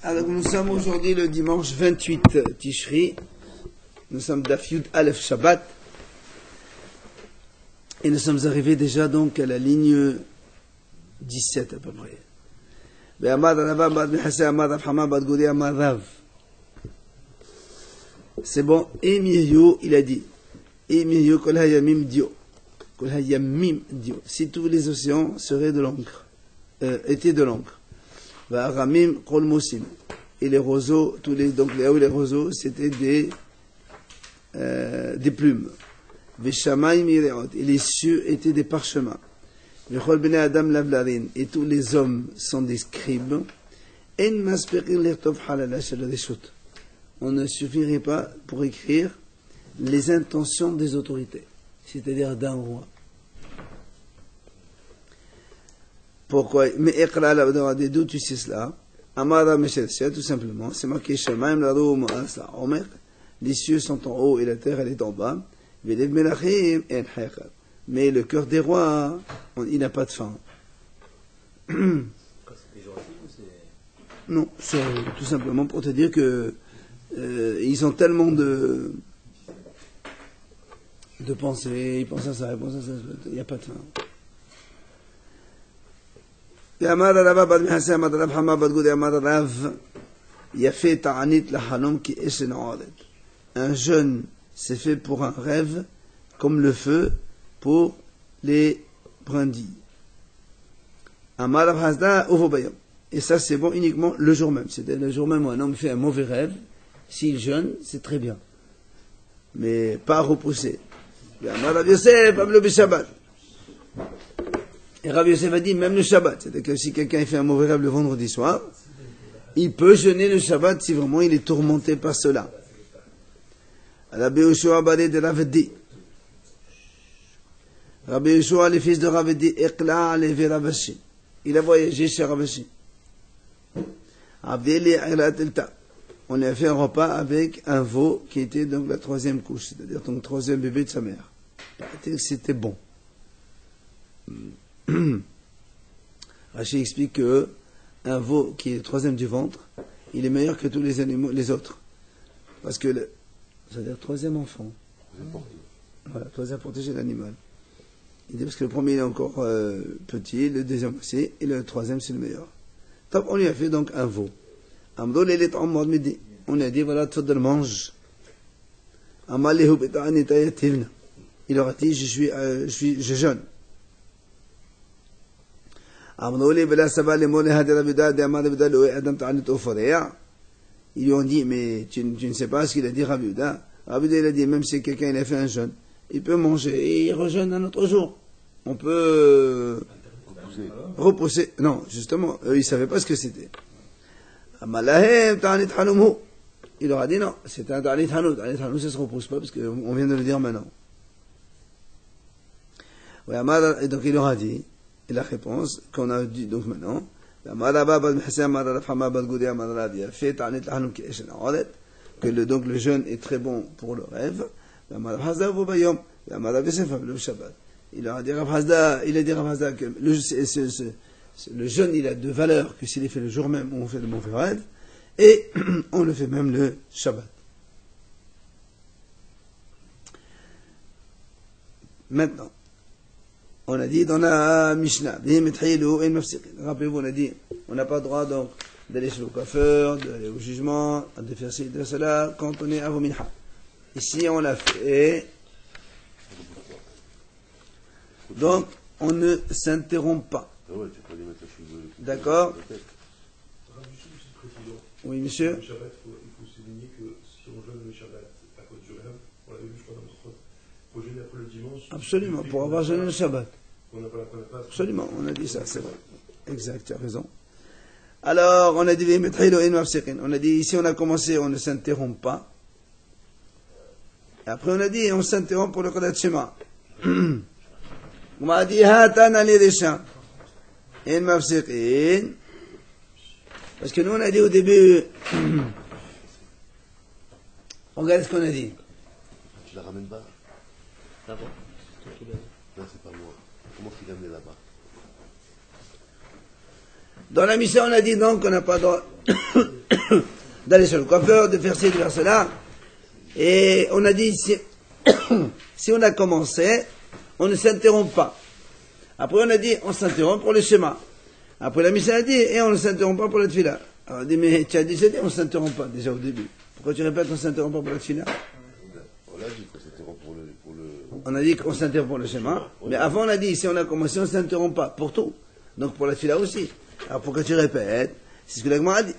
Alors nous sommes aujourd'hui le dimanche 28 Tishri, nous sommes Daf Yud Aleph Shabbat, et nous sommes arrivés déjà donc à la ligne 17 à peu près. C'est bon, et Miriou, il a dit, et Miriou kol hayamim dio, si tous les océans seraient de l'encre, étaient de l'encre. Ramim kol mosim, et les roseaux, donc les roseaux, c'était des plumes. Veshamayim ireot, et les cieux étaient des parchemins. Vechol bnei adam lavlarin, et tous les hommes sont des scribes. En masperin lertov halala shel reshut. On ne suffirait pas pour écrire les intentions des autorités, c'est-à-dire d'un roi. Pourquoi? Mais d'où tu sais cela? Amara Meshelsia, tout simplement, c'est marqué Shemaim Laroum Asla Omer, les cieux sont en haut et la terre elle est en bas. Mais le cœur des rois, il n'a pas de fin. Non, c'est tout simplement pour te dire que ils ont tellement de pensées, ils pensent à ça, ils pensent à ça, il n'y a pas de fin. Un jeune c'est fait pour un rêve comme le feu pour les brindilles. Et ça c'est bon uniquement le jour même. C'est-à-dire le jour même où un homme fait un mauvais rêve, s'il jeûne, c'est très bien. Mais pas repousser. Et Rabbi Yosef a dit même le Shabbat. C'est-à-dire que si quelqu'un fait un mauvais rêve le vendredi soir, il peut jeûner le Shabbat si vraiment il est tourmenté par cela. Rabbi Yoshua Badé de Ravedi. Rabbi Yoshua, le fils de Ravedi, Ekla Levi Ravashi. Il a voyagé chez Ravashi. On lui a fait un repas avec un veau qui était donc la troisième couche, c'est-à-dire donc troisième bébé de sa mère. C'était bon. Rachid explique que un veau qui est le troisième du ventre, il est meilleur que tous les animaux, les autres. Parce que c'est-à-dire troisième enfant. Voilà, troisième protégé l'animal. Il dit parce que le premier il est encore petit, le deuxième aussi, et le troisième c'est le meilleur. Top, on lui a fait donc un veau. On lui a dit voilà, tu mange. Il leur a dit je jeûne. Ils lui ont dit, mais tu ne sais pas ce qu'il a dit Rabbi Yehuda. Rabbi Yehuda, il a dit, même si quelqu'un il a fait un jeûne, il peut manger et il rejeûne un autre jour. On peut repousser. Non, justement, eux, ils ne savaient pas ce que c'était. Il leur a dit, non, c'est un ta'anit hanout. Ta'anit hanout, ça ne se repousse pas, parce qu'on vient de le dire maintenant. Et donc il leur a dit, et la réponse qu'on a dit donc maintenant, que donc le jeûne est très bon pour le rêve. Il leur a dit Rav Hasda, que le jeûne il a de valeur que s'il est fait le jour même où on fait le mauvais rêve, et on le fait même le Shabbat. Maintenant, on a dit dans la Mishnah, rappelez-vous, on a dit, on n'a pas le droit donc d'aller chez le coiffeur, d'aller au jugement, de faire ci, de cela, quand on est à Vominha. Ici, on l'a fait. Donc, on ne s'interrompt pas. D'accord? Oui, monsieur? Le Shabbat, il faut souligner que si on jeûne le Shabbat à cause du rêve, on l'avait vu, je crois, dans notre il faut jeûner après le dimanche. Absolument, pour avoir jeûné le Shabbat. Absolument, on a dit ça, c'est vrai. Exact, tu as raison. Alors, on a dit, ici on a commencé, on ne s'interrompt pas. Et après on a dit, on s'interrompt pour le Kodat Shema. On a dit, Hatan ali risha. En mafsiqin. Parce que nous on a dit au début, regarde ce qu'on a dit. Tu la ramènes pas là-bas? Non, c'est pas moi. Comment tu l'as amené là-bas? Dans la mission, on a dit donc qu'on n'a pas le droit d'aller sur le coiffeur, de faire ci, de faire cela. Et on a dit, si on a commencé, on ne s'interrompt pas. Après, on a dit, on s'interrompt pour le schéma. Après, la mission a dit, et on ne s'interrompt pas pour la tefila. Alors, on dit, mais tu as déjà dit, on ne s'interrompt pas, déjà au début. Pourquoi tu répètes, on ne s'interrompt pas pour la tefila? On a dit qu'on s'interrompt pour le... On a dit qu'on s'interrompt pour le schéma. Mais avant, on a dit, si on a commencé, on ne s'interrompt pas. Pour tout. Donc, pour la tefila aussi. Alors, pourquoi tu répètes? C'est ce que la Gemara a dit.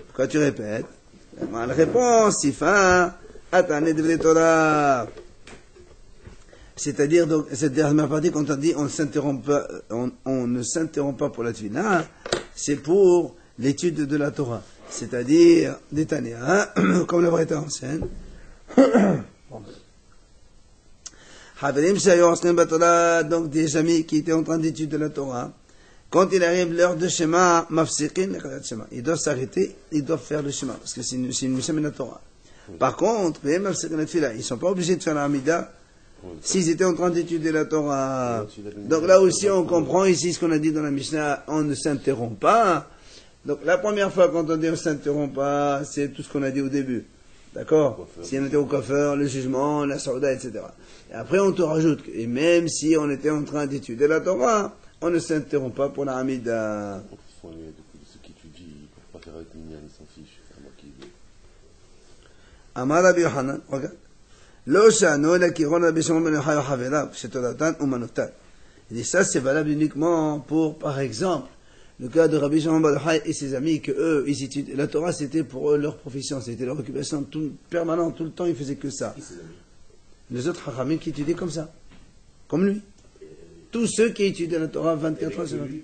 Pourquoi tu répètes? La réponse, Sifa, Atane de Torah. C'est-à-dire, donc, cette dernière partie, quand on dit on ne s'interrompt pas pour la tefila, c'est pour l'étude de la Torah. C'est-à-dire, des Tanéa, comme la Braïta enseigne. Donc, des amis qui étaient en train d'étudier la Torah, quand il arrive l'heure de Shema, ils doivent s'arrêter, ils doivent faire le Shema, parce que c'est une mission de la Torah. Par contre, ils ne sont pas obligés de faire la Hamida s'ils étaient en train d'étudier la Torah. Donc là aussi, on comprend ici ce qu'on a dit dans la Mishnah, on ne s'interrompt pas. Donc la première fois quand on dit on ne s'interrompt pas, c'est tout ce qu'on a dit au début. D'accord? Si on était au coiffeur, le jugement, la sorda, etc. Et après, on te rajoute, et même si on était en train d'étudier la Torah, on ne s'interrompt pas pour la Hamida. Ceux qui étudient, ils ne peuvent pas faire avec Minyan, ils s'en fichent. C'est moi qui veux. Amar Rabbi Yochanan, regarde. Lo shano la kiron Rabbi Shimon ben Yochai Havelav, shetodatan umanotat. Il dit ça, c'est valable uniquement pour, par exemple, le cas de Rabbi Shimon ben Yochai et ses amis, que eux, ils étudient. La Torah, c'était pour eux leur profession, c'était leur occupation permanente, tout le temps, ils faisaient que ça. Les autres Chachamim qui étudiaient comme ça, comme lui. Tous ceux qui étudiaient la Torah 24 heures sur 24.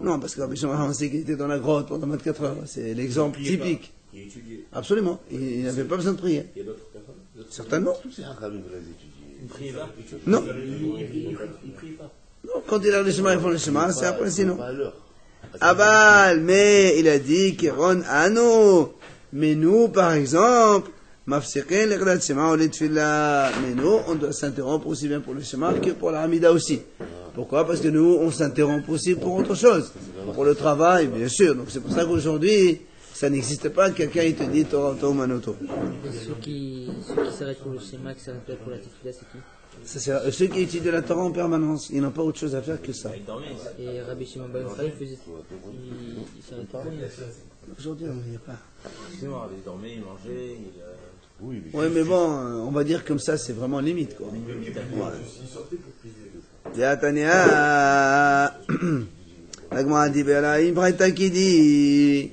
Non, parce que Rabbi Shimon ben Yochai était dans la grotte pendant 24 heures. C'est l'exemple typique. Il étudiait. Absolument. Il n'avait pas besoin de prier. Il y a d'autres personnes. Certainement. Tous ces Hachamim veulent les étudier. Il ne priait pas. Non. Il priait pas. Non, quand il a le chemin, ils font le chemin, c'est après sinon. Pas à l'heure. Aval, mais il a dit Kiron Ano. Mais nous, par exemple, Mafsikin, l'Iqdat Shema, au Tfila. Mais nous, on doit s'interrompre aussi bien pour le chemin que pour la Hamida aussi. Pourquoi? Parce que nous, on s'interrompt aussi pour autre chose. Pour le travail, bien sûr. Donc c'est pour ça qu'aujourd'hui, ça n'existe pas, quelqu'un il te dit Torah Manoto. Ceux qui s'arrêtent pour le schéma, qui s'arrêtent pour la tefila, c'est qui? Ceux qui étudient la Torah en permanence, ils n'ont pas autre chose à faire que ça. Et Rabbi Shimon ben Yochai, il s'arrêtait pas. Aujourd'hui, il n'y a pas. Excusez-moi, il dormait, il mangeait, Oui, Oui, mais bon, on va dire comme ça, c'est vraiment limite, quoi. Voilà. La Gemara dit, une braïta qui dit,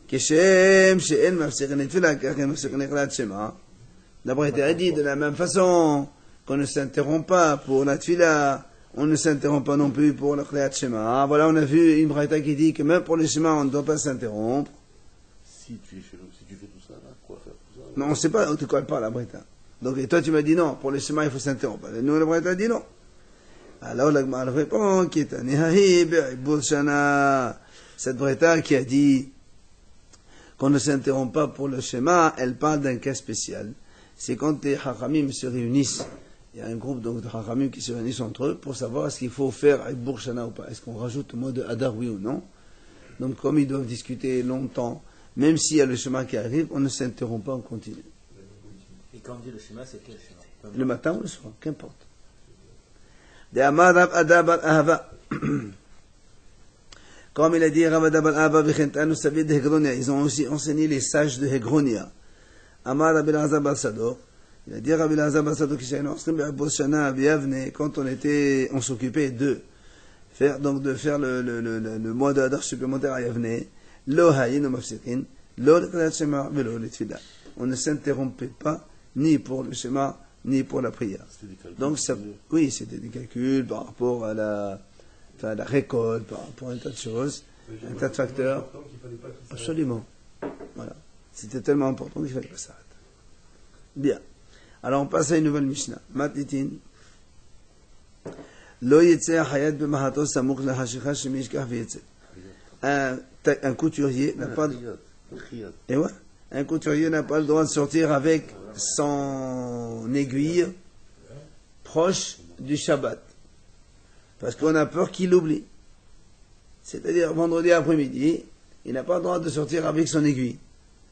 Keshem, she'en mafsikin et tefila, kachen mafsikin et shema. La braïta a dit, de la même façon, qu'on ne s'interrompt pas pour la tefila, on ne s'interrompt pas non plus pour le Kriyat Shema. Voilà, on a vu une braïta qui dit que même pour le Shema, on ne doit pas s'interrompre. si tu fais tout ça, là, quoi faire tout ça? Non, on ne sait pas, de quoi elle parle, la braïta. Donc, et toi, tu m'as dit non, pour le Shema, il faut s'interrompre. Nous, la braïta dit non. Alors, la Gemara répond, qui est un Nehahi, Be'ibur Shana. Cette braïta qui a dit qu'on ne s'interrompt pas pour le Shema, elle parle d'un cas spécial. C'est quand les Chachamim se réunissent. Il y a un groupe donc, de Chachamim qui se réunissent entre eux pour savoir est-ce qu'il faut faire avec Bourshana ou pas. Est-ce qu'on rajoute le mot de Hadar, oui ou non. Donc, comme ils doivent discuter longtemps, même s'il y a le chemin qui arrive, on ne s'interrompt pas, on continue. Et quand on dit le schéma, c'est quel schéma? Le matin ou le soir, qu'importe. De Amar Rav Adab al-Ahava. Comme il a dit Rav Adab al-Ahava, Vichentanu Savid de Hegronia. Ils ont aussi enseigné les sages de Hegronia. Amar Rabbi Elazar bar Sadok. Il a dit Rabbi Elazar bar Sadok, quand on s'occupait de faire le mois de Hadar supplémentaire à Yavne, lo hayinu mafsikin, lo l'Qiyat Shema, velo l'Tfila. On ne s'interrompait pas, ni pour le Shema, ni pour la prière. Donc, oui, c'était des calculs par rapport à la récolte, par rapport à un tas de choses, un tas de facteurs. Absolument. Voilà. C'était tellement important qu'il fallait pas s'arrêter. Bien. Alors, on passe à une nouvelle Mishnah. Matitin. Lo yetze hayat b'mahato samukh lahashicha shemishkach v'yetze. Un couturier n'a pas et ouais, un couturier n'a pas le droit de sortir avec son aiguille proche du Shabbat. Parce qu'on a peur qu'il l'oublie. C'est-à-dire, vendredi après-midi, il n'a pas le droit de sortir avec son aiguille.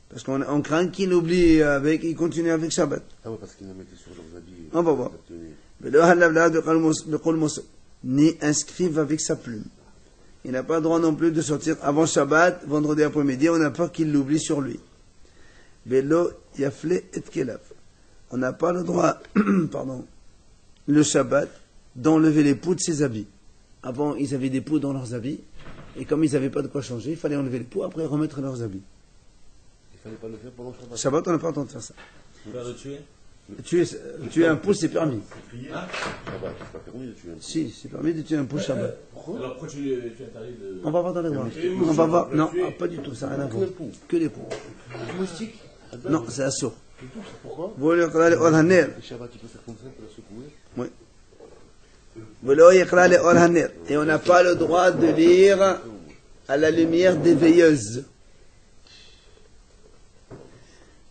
Parce qu'on craint qu'il oublie il continue avec Shabbat. Ah ouais, parce qu'ils la mettaient sur leurs habits. On va voir. Mais le halal de Kol Mosok, ni inscrive avec sa plume. Il n'a pas le droit non plus de sortir avant Shabbat, vendredi après-midi, on a peur qu'il l'oublie sur lui. Velo Yafle et Kelav. On n'a pas le droit, pardon, le Shabbat, d'enlever les poux de ses habits. Avant, ils avaient des poux dans leurs habits, et comme ils n'avaient pas de quoi changer, il fallait enlever les poux, après remettre leurs habits. Il fallait pas le faire pendant Shabbat. Shabbat, on n'a pas le temps de faire ça. Faire le tuer. Tuer un pouce, c'est permis. Shabbat, c'est pas permis de tuer un pouce. Si, c'est permis de tuer un pouce Shabbat. Alors pourquoi tu interdis de. On va voir dans les droits. On va voir. Non, pas du tout, ça n'a rien à voir. Que les poux. Moustique. Non, c'est assourd. Pourquoi? Vous voulez regarder Ol Haner? Le Shabbat, il peut faire comme ça pour la secouer. Oui. Velo Yekra le Ol Haner. Et on n'a pas le droit de lire à la lumière des veilleuses.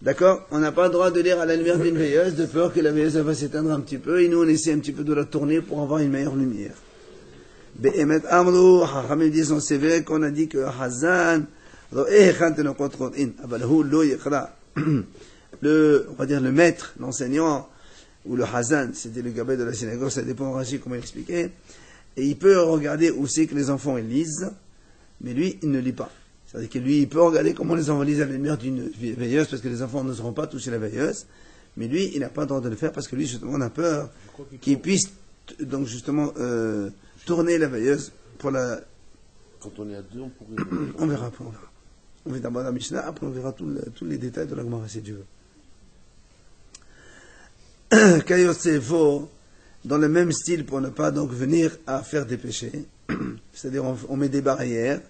D'accord? On n'a pas le droit de lire à la lumière d'une veilleuse, de peur que la veilleuse va s'éteindre un petit peu, et nous on essaie un petit peu de la tourner pour avoir une meilleure lumière. Be'emet Amrou, Hachamim dit son CV qu'on a dit que Hazan, on va dire le maître, l'enseignant, ou le Hazan, c'était le gabé de la synagogue, ça dépend en Rashi comment expliquer, et il peut regarder où c'est que les enfants ils lisent, mais lui il ne lit pas. C'est-à-dire que lui, il peut regarder comment les enfants lisent à la lumière d'une veilleuse, parce que les enfants ne seront pas toucher la veilleuse. Mais lui, il n'a pas le droit de le faire, parce que lui, justement, on a peur qu'il puisse, donc, justement, tourner la veilleuse pour la... Quand on est à deux, on pourrait. On verra après, on verra. On verra d'abord la Mishnah, après on verra tous les détails de la Gemara, si Dieu veut. Kayotsevo, dans le même style, pour ne pas donc venir à faire des péchés, c'est-à-dire on met des barrières.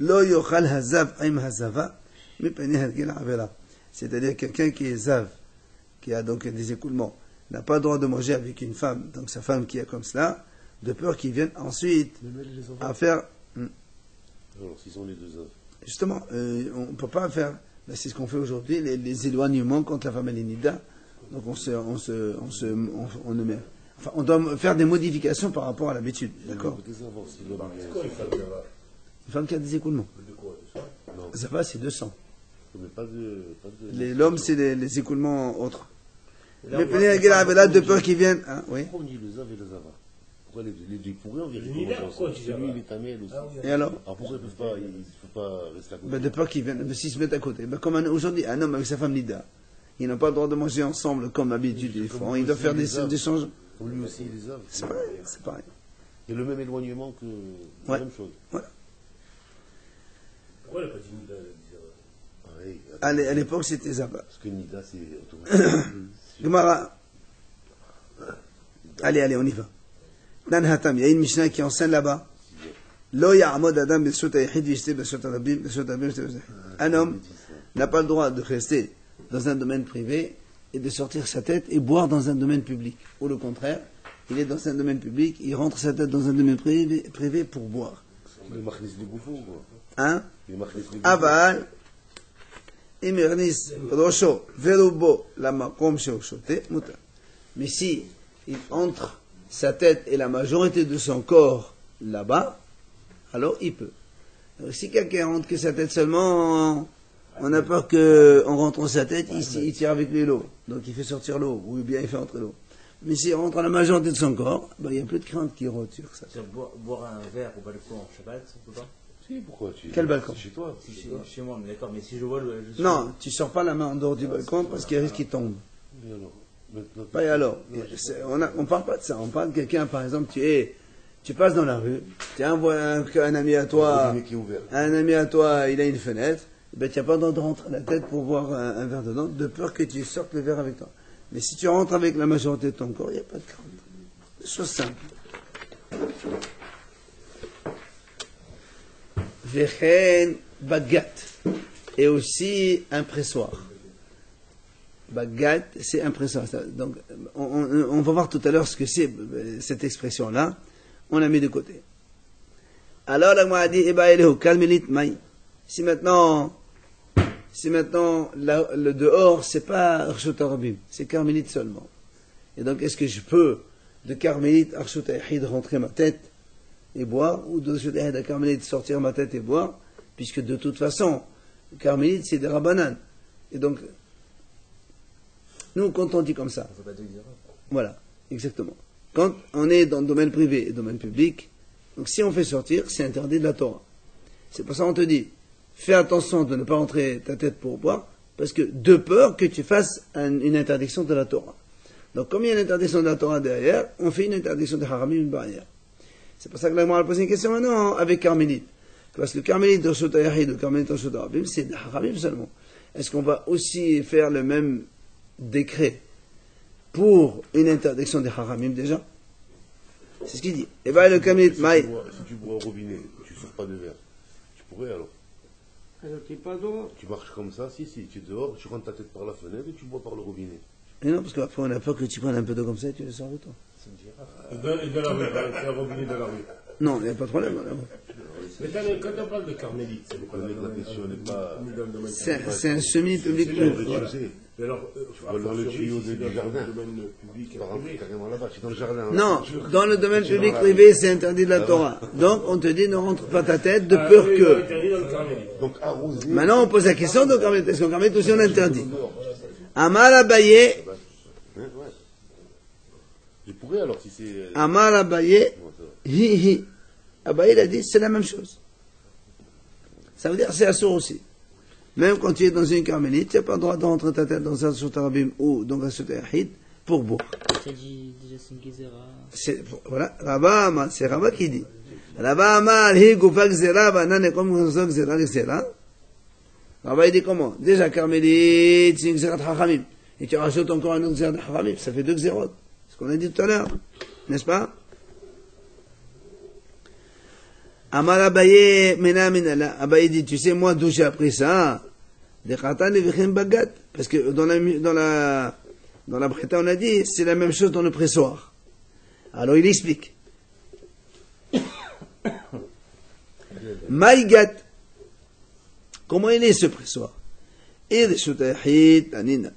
Lo yochal hazav aim hazava, c'est-à-dire quelqu'un qui est zav, qui a donc des écoulements, n'a pas le droit de manger avec une femme, donc sa femme qui est comme cela, de peur qu'il vienne ensuite à faire. Alors, s'ils ont les deux œuvres. Justement, on ne peut pas faire, là, c'est ce qu'on fait aujourd'hui, les éloignements quand la femme est nida. Donc on doit faire des modifications par rapport à l'habitude, d'accord? Une femme qui a des écoulements. Ça va, c'est 200. Mais pas de... L'homme, c'est les écoulements autres. Mais là, de peur qu'ils viennent. Hein, oui. Pourquoi on dit le zav et le zava? Pourquoi les deux pourraient en vérité? Celui, il est tamel aussi. Et alors? Pourquoi ils ne peuvent pas rester à côté? De peur qu'ils viennent, s'ils se mettent à côté. Comme aujourd'hui, un homme avec sa femme Nida, ils n'ont pas le droit de manger ensemble comme d'habitude ils font. Ils doivent faire des changements. Comme lui aussi, les œuvres. C'est pareil, c'est pareil. Et le même éloignement que la même chose. Voilà. Pourquoi elle n'a pas dit Nida? Pareil. À l'époque, c'était Zaba. Parce que Nida, c'est automatique. Gemara. Allez, on y va. Nan Hatam, il y a une Mishnah qui enseigne là-bas. Lo ya'amod adam b'shut ha'yachid v'yishte b'shut ha'rabim b'shut ha'rabim. Un homme n'a pas le droit de rester dans un domaine privé et de sortir sa tête et boire dans un domaine public. Ou le contraire, il est dans un domaine public, il rentre sa tête dans un domaine privé pour boire. Il est machnis les bouffons, quoi. Hein? Il est machnis les bouffons. Aval, imernis rosho verubo la makom sheoshote muta. Mais si il entre sa tête et la majorité de son corps là-bas, alors il peut. Alors, si quelqu'un rentre que sa tête seulement, on a peur qu'en rentrant sa tête, il tire avec lui l'eau. Donc il fait sortir l'eau, ou bien il fait entrer l'eau. Mais s'il rentre la majorité de son corps, il n'y a plus de crainte qu'il retire ça. Boire un verre au balcon en Shabbat, on peut pas? Si, pourquoi Quel balcon? C'est chez toi. Chez moi, mais d'accord, mais si je vois le. Non, tu sors pas la main en dehors du balcon parce qu'il risque qu'il tombe. Et alors? Maintenant, Pas et alors. On parle pas de ça. On parle de quelqu'un, par exemple, tu passes dans la rue, tu as un ami à toi, qui est ouvert. un ami à toi, il a une fenêtre, ben, tu n'as pas le droit de rentrer la tête pour voir un verre dedans, de peur que tu sortes le verre avec toi. Mais si tu rentres avec la majorité de ton corps, il n'y a pas de crainte. Chose simple. Vechen bagat. Et aussi un pressoir. Bagat, c'est un pressoir. Donc, on va voir tout à l'heure ce que c'est, cette expression-là. On la met de côté. Alors, la Gemara dit, kalmelit maï. Si maintenant, le dehors, c'est pas Arshut Arabim, c'est Carmélite seulement. Et donc, est-ce que je peux, de Carmélite, Arshut Ahid, rentrer ma tête et boire, ou de Shotahid à Carmélite sortir ma tête et boire, puisque de toute façon, Carmélite c'est des Rabbanan. Et donc, nous, quand on dit comme ça, On fait pas de Xéra. voilà, exactement. Quand on est dans le domaine privé et le domaine public, donc si on fait sortir, c'est interdit de la Torah. C'est pour ça qu'on te dit, fais attention de ne pas rentrer ta tête pour boire, parce que de peur que tu fasses une interdiction de la Torah. Donc comme il y a une interdiction de la Torah derrière, on fait une interdiction de Haramim, une barrière. C'est pour ça que la Gemara a posé une question maintenant avec Carmélite. Parce que Carmélite dans Shota Yahid ou Carmélite dans Shota Rabim, c'est de Haramim seulement. Est-ce qu'on va aussi faire le même décret pour une interdiction des Haramim déjà? C'est ce qu'il dit. Et bien le Carmélite, Maï. Si tu bois au robinet, tu ne sors pas de verre, tu pourrais alors. Alors tu n'es pas dehors. Tu marches comme ça, si, tu es dehors, tu rentres ta tête par la fenêtre et tu bois par le robinet. Mais non, parce qu'après on a peur que tu prennes un peu d'eau comme ça et tu le sors de toi. C'est une girafe. Et dans la rue, c'est un robinet dans la rue. Non, il n'y a pas de problème. Là. Mais quand on parle de carmélite, c'est quoi La question n'est pas. C'est un semi-public. Tu sais, Mais alors, dans le tuyau du jardin. le domaine public tu et vas rentrer privé. carrément là-bas, tu es dans le jardin. Non, dans le domaine public privé, c'est interdit de la Torah. Donc on te dit ne rentre pas ta tête de peur Oui, que. interdit dans le carmélite. Donc arroser. Maintenant on pose la question de Carmélite. Est-ce qu'en Carmélite aussi on interdit? Amar Abaye, Ouais. Je pourrais alors si c'est. Amar Abaye, Bon, ça va. hi hi. Abaye il a dit c'est la même chose. Ça veut dire c'est assourd aussi. Même quand tu es dans une Carmélite, tu n'as pas le droit de rentrer ta tête dans un Sotarabim ou dans un Sotarahid pour boire. Tu as dit déjà c'est une Gezerah. Voilà, Rabba Amar, c'est Rabba qui dit. Rabba Amar, hi gufak zera, banan comme zera les zera. Rabba il dit comment? Déjà Carmélite, c'est une zera de Hachamim. Et tu rajoutes encore un autre zera de Hachamim, ça fait deux zérotes. Ce qu'on a dit tout à l'heure, n'est-ce pas? Amar Abaye, mena minala. Abaye dit, tu sais moi d'où j'ai appris ça? Des khatan et vichem bagat. Parce que dans la Breta on a dit, c'est la même chose dans le pressoir. Alors il explique. Maïgat. Comment il est ce pressoir? Et des Shotahid, tanina.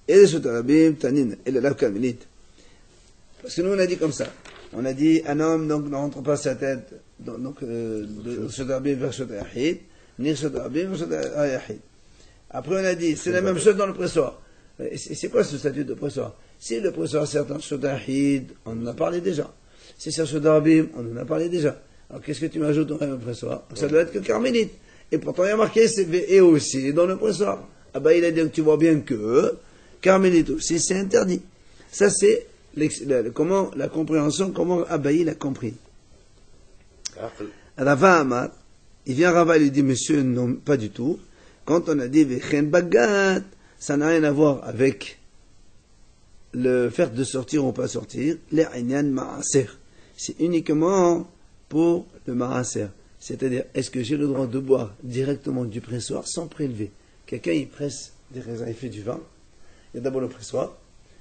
Et des Shotarabim, tanina. Et le lav Carmélite. Parce que nous on a dit comme ça. On a dit, un homme donc ne rentre pas sa tête de Shotarabim vers Shotahid, ni Shotarabim vers Shotahid. Après on a dit, c'est la même chose dans le pressoir. C'est quoi ce statut de pressoir? Si le pressoir c'est un Shotahid, on en a parlé déjà. Si c'est un Shotarabim, on en a parlé déjà. Alors qu'est-ce que tu m'ajoutes dans le pressoir? Ça doit être que Carmélite. Et pourtant il y a marqué c'est et aussi dans le pressoir. Ah ben il a dit que tu vois bien que Carmélite aussi c'est interdit. Ça c'est comment la compréhension, comment Abaye l'a compris. Rava Amar, il vient Rava, il lui dit, monsieur, non, pas du tout. Quand on a dit Vechen Bagat, ça n'a rien à voir avec le fait de sortir ou pas sortir, les Inyan Maaser. C'est uniquement pour le Maaser. C'est-à-dire, est-ce que j'ai le droit de boire directement du pressoir sans prélever? Quelqu'un, il presse des raisins, il fait du vin. Il y a d'abord le pressoir.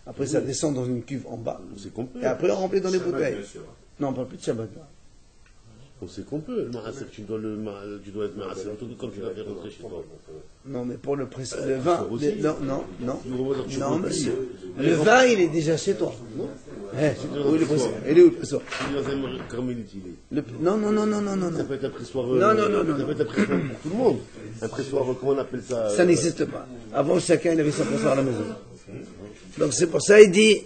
Après, ça descend dans une cuve en bas. On sait qu'on peut. Et après, on remplit dans les bouteilles. Non, on parle plus de Shabbat. Là. On sait qu'on peut. Le marasser, tu dois être marasser. Surtout quand tu vas faire rentrer chez toi. Non, mais pour le vin. aussi. Non, Tu non, peux monsieur. plus. Le vin, il est déjà chez toi. Non. Où est le pressoir? Il est où le pressoir? Si dans un Carmélite, il est. Non. Ça peut être un pressoir. Non. Ça peut être un pressoir pour tout le monde. Un pressoir, comment on appelle ça? Ça n'existe pas. Avant, chacun il avait son pressoir à la maison. Donc c'est pour ça il dit,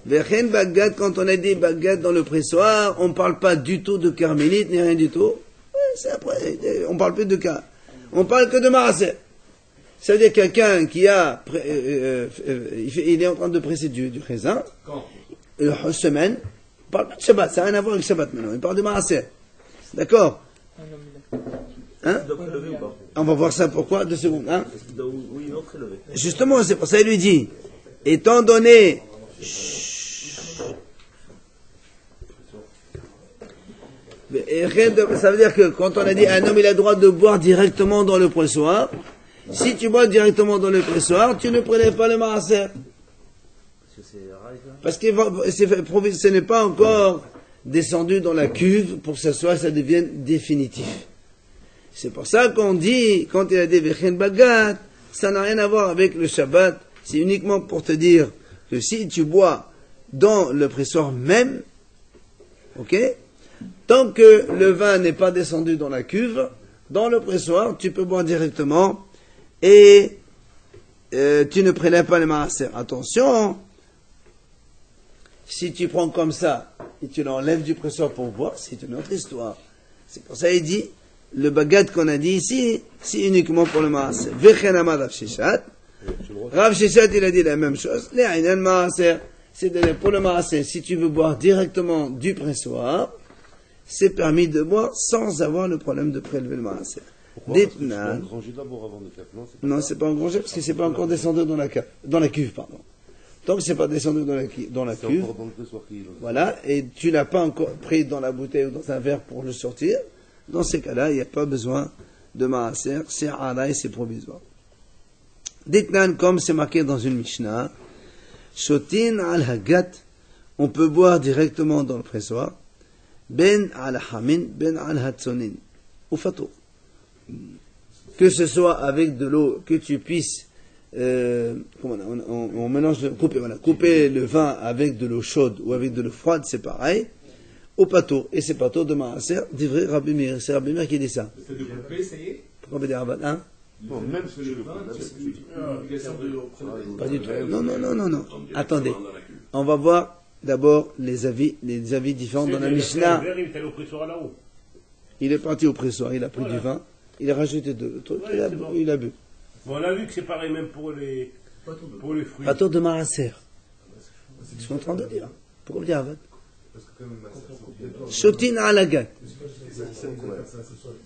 Vechen Bagat, quand on a dit Bagat dans le pressoir, on ne parle pas du tout de Carmélite, ni rien du tout. C'est après, on ne parle plus de cas. On parle que de Marasser. Ça veut dire quelqu'un qui a, il est en train de presser du raisin, une semaine, on parle pas de Shabbat, ça n'a rien à voir avec Shabbat maintenant, il parle de Marasser. D'accord? Hein? Il doit prélever ou pas? On va voir ça pourquoi, 2 secondes. Hein? Oui, non, prélever. Justement, c'est pour ça qu'il lui dit, étant donné, ça veut dire que quand on a dit un homme il a le droit de boire directement dans le pressoir, si tu bois directement dans le pressoir, tu ne prélèves pas le maaser. Parce que ce n'est pas encore descendu dans la cuve pour que ça devienne définitif. C'est pour ça qu'on dit, quand il a dit Vechen Bagat, ça n'a rien à voir avec le Shabbat. C'est uniquement pour te dire que si tu bois dans le pressoir même, ok, Tant que le vin n'est pas descendu dans la cuve, dans le pressoir, tu peux boire directement et tu ne prélèves pas les maaser. Attention, si tu prends comme ça et tu l'enlèves du pressoir pour boire, c'est une autre histoire. C'est pour ça qu'il dit, le bagat qu'on a dit ici, c'est uniquement pour le maaser. Vechenama Rav Shishat. Rav Shishat, il a dit la même chose. Les aynan maaser, c'est-à-dire pour le maaser, si tu veux boire directement du pressoir, c'est permis de boire sans avoir le problème de prélever le maaser. Pourquoi? Parce que tu dois engranger d'abord avant de faire. Non, c'est pas engrangé parce que c'est pas encore descendu dans la cuve, pardon. Tant que c'est pas descendu dans la cuve, encore dans le pressoir qui est là. voilà, et tu l'as pas encore pris dans la bouteille ou dans un verre pour le sortir, dans ces cas-là, il n'y a pas besoin de maaser, c'est hara et c'est provisoire. Ditnan, comme c'est marqué dans une Mishnah, shotin al hagat, on peut boire directement dans le pressoir, ben al hamin, ben al hatsonin, ou fatou. Que ce soit avec de l'eau, que tu puisses, on mélange, couper le vin avec de l'eau chaude ou avec de l'eau froide, c'est pareil, au pato, et c'est pato de maaser, d'ivré Rabbi Meir, c'est Rabbi Meir qui dit ça. C'est de couper, ça y est. Pourquoi on peut dire Rabbi, hein? Non, même si je le Pas du tout. Non. Attendez. On va voir d'abord les avis différents dans la Mishnah. Il est parti au pressoir, il a pris du vin, il a rajouté deux trucs, il a bu. Bon, on a vu que c'est pareil même pour les fruits. Pato de maaser. C'est ce que je suis en train de dire. Pourquoi on dit Rabbi? Shotin alagat.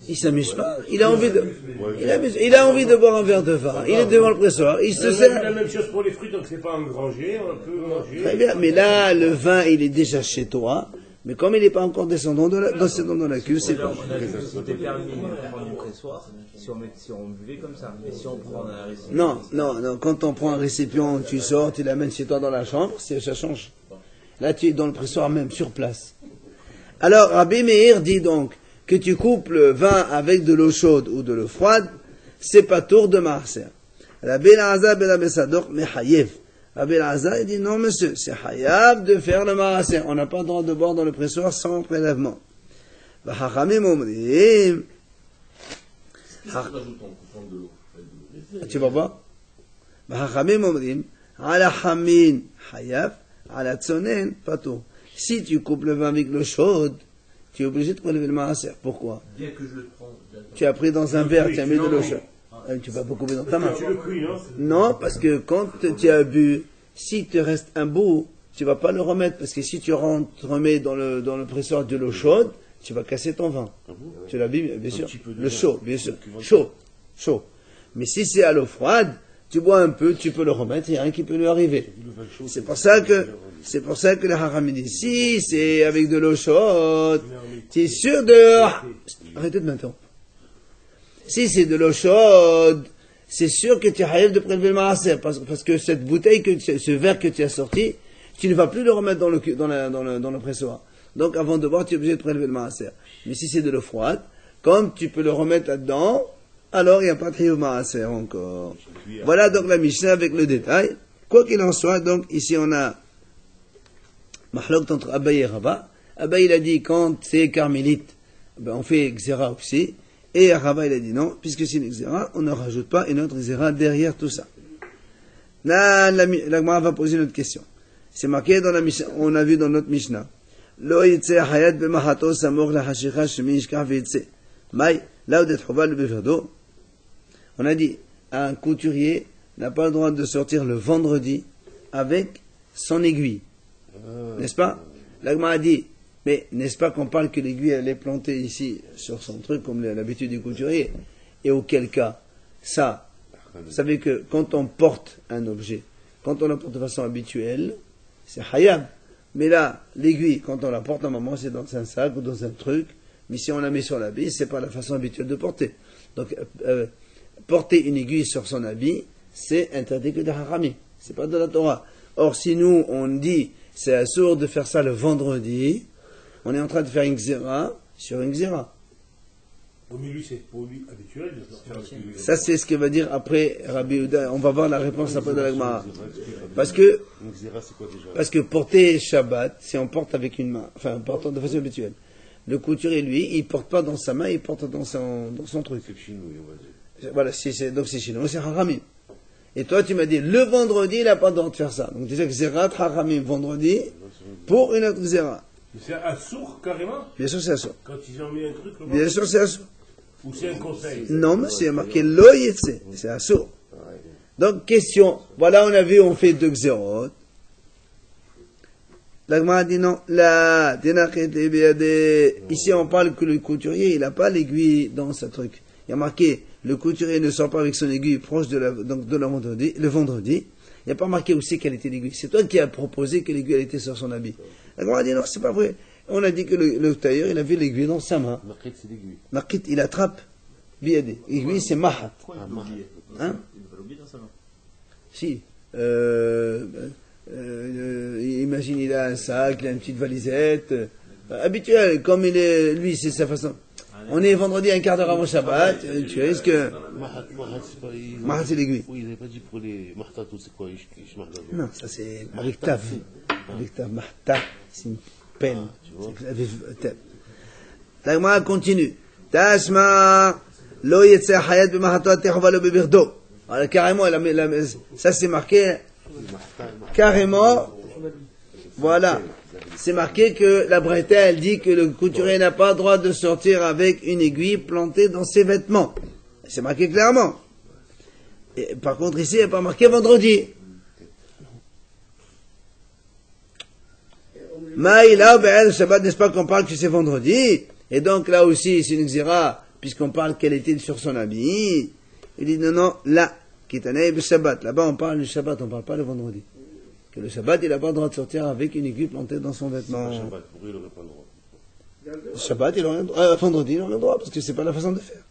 Il s'amuse pas. Il a envie de boire un verre de vin. Il est devant le pressoir. Il se sert. La même chose pour les fruits, donc c'est pas engrangé, on peut manger. Très bien. Mais là, le vin, il est déjà chez toi. Mais comme il n'est pas encore descendant dans la cuve, c'est pas. C'était permis de prendre du pressoir si on buvait comme ça. Mais si on prend un récipient. Non. Quand on prend un récipient, tu sors, tu l'amènes chez toi dans la chambre, ça change. Là, tu es dans le pressoir même, sur place. Alors, Rabbi Meir dit donc que tu coupes le vin avec de l'eau chaude ou de l'eau froide, c'est pas tour de maaser. Rabbi Elazar ben Rabbi Sadok, mais hayev. Rabbi Elazar, il dit non, monsieur, c'est hayav de faire le maaser. On n'a pas le droit de boire dans le pressoir sans prélèvement. V'hachamim omrim. Tu vas voir? V'hachamim omrim. Ala hamin hayav. Ala tsonen pato. Si tu coupes le vin avec l'eau chaude, tu es obligé de prélever le maaser. Pourquoi? Bien que je le prends. Tu as pris dans un verre, tu as mis de l'eau chaude. Tu vas pas couper dans ta main. Tu le cuis, non? Non, parce que quand tu as bu, s'il te reste un bout, tu vas pas le remettre, parce que si tu remets dans le pressoir de l'eau chaude, tu vas casser ton vin. Tu l'as bu, bien sûr. Le chaud, bien sûr. Chaud. Mais si c'est à l'eau froide, tu bois un peu, tu peux le remettre, il n'y a rien qui peut lui arriver. C'est pour ça que les haram disent, si c'est avec de l'eau chaude, tu es sûr de... Arrêtez de m'interrompre. Si c'est de l'eau chaude, c'est sûr que tu es haïf de prélever le maaser, parce que cette bouteille, ce verre que tu as sorti, tu ne vas plus le remettre dans le pressoir. Donc avant de boire, tu es obligé de prélever le maaser. Mais si c'est de l'eau froide, comme tu peux le remettre là-dedans, alors il n'y a pas de chiyuv maaser encore. Voilà donc la Mishnah avec le détail. Quoi qu'il en soit, donc ici on a mahlok entre Abaye et Rava. Abaye il a dit quand c'est carmélite, on fait xéra aussi. Et Rava il a dit non, puisque c'est une xéra, on ne rajoute pas une autre xéra derrière tout ça. Là, la Gemara va poser une autre question. C'est marqué dans la Mishnah, on a vu dans notre Mishnah. Lo yitse hayat b'mahato samor la hashicha shemi yishkach v'yitse. Maï, là où d'être le beverdo. On a dit, un couturier n'a pas le droit de sortir le vendredi avec son aiguille. N'est-ce pas? L'agma a dit, mais n'est-ce pas qu'on parle que l'aiguille elle est plantée ici sur son truc comme l'habitude du couturier? Et auquel cas, ça, vous savez que quand on porte un objet, quand on la porte de façon habituelle, c'est hayab. Mais là, l'aiguille, quand on la porte, normalement, c'est dans un sac ou dans un truc. Mais si on la met sur l'habit, c'est pas la façon habituelle de porter. Donc, porter une aiguille sur son habit, c'est interdit que de harami. C'est pas de la Torah. Or, si nous, on dit, c'est assourd de faire ça le vendredi, on est en train de faire une xéra sur une xéra. Mais lui, c'est pour lui habituel de faire le... Ça, c'est ce que va dire après Rabbi Yehuda. On va voir la réponse après de la Gemara. Parce que porter Shabbat, si on porte avec une main, enfin, portant de façon habituelle. Le couturier, lui, il porte pas dans sa main, il porte dans son truc. C'est chinois, on va dire. Voilà, donc c'est chinois, c'est haramim. Et toi, tu m'as dit, le vendredi, il n'a pas le droit de faire ça. Donc déjà, Xerat haramim, vendredi, pour une autre Xera. C'est un sourd carrément. Bien sûr, c'est un sourd. Quand ils ont mis un truc, Bien sûr, c'est un sourd. ou c'est un conseil. Non, mais c'est marqué lo yetse, c'est un sourd. Donc, question, voilà, on a vu, on fait deux Xerot. L'Agma dit non, là, ici on parle que le couturier, il n'a pas l'aiguille dans sa truc. Il y a marqué, le couturier ne sort pas avec son aiguille proche de la vendredi, le vendredi. Il n'y a pas marqué aussi quelle était l'aiguille. C'est toi qui as proposé que l'aiguille était sur son habit. L'Agma dit non, c'est pas vrai. On a dit que le tailleur, il avait l'aiguille dans sa main. Marquette, c'est l'aiguille. Marquette, il attrape. Biadé. L'aiguille, c'est mahat. Pourquoi il va l'oublier? Hein? Il va l'oublier dans sa main. Si. Imagine, il a un sac, il a une petite valisette. Habituel, comme il est, lui, c'est sa façon. On est vendredi un quart d'heure avant Shabbat, tu risques. Mahat, c'est pas. Mahat, c'est l'aiguille. Oui, il n'avait pas dit pour les mahtat, c'est quoi? Non, ça c'est avec tav. Avec tav, mahta, c'est une peine. La Gemara continue. Tashma, lo yetze hayat b'mahatot techova lo bebirdo. Alors carrément, ça c'est marqué. Carrément, voilà. C'est marqué que la Breta, elle dit que le couturier n'a pas le droit de sortir avec une aiguille plantée dans ses vêtements. C'est marqué clairement. Et, par contre, ici, il n'y a pas marqué vendredi. Maïla, le Shabbat, n'est-ce pas qu'on parle que c'est vendredi? Et donc là aussi, c'est une xéra, puisqu'on parle qu'elle était sur son habit. Il dit non, là, Kitanei le Shabbat. Là-bas, on parle du Shabbat, on ne parle pas le vendredi. Que le Shabbat, il n'a pas le droit de sortir avec une aiguille plantée dans son vêtement. Le Shabbat, pour lui, il n'aurait pas le droit. Le Shabbat, il aurait le droit. Vendredi, il aurait le droit, parce que c'est pas la façon de faire.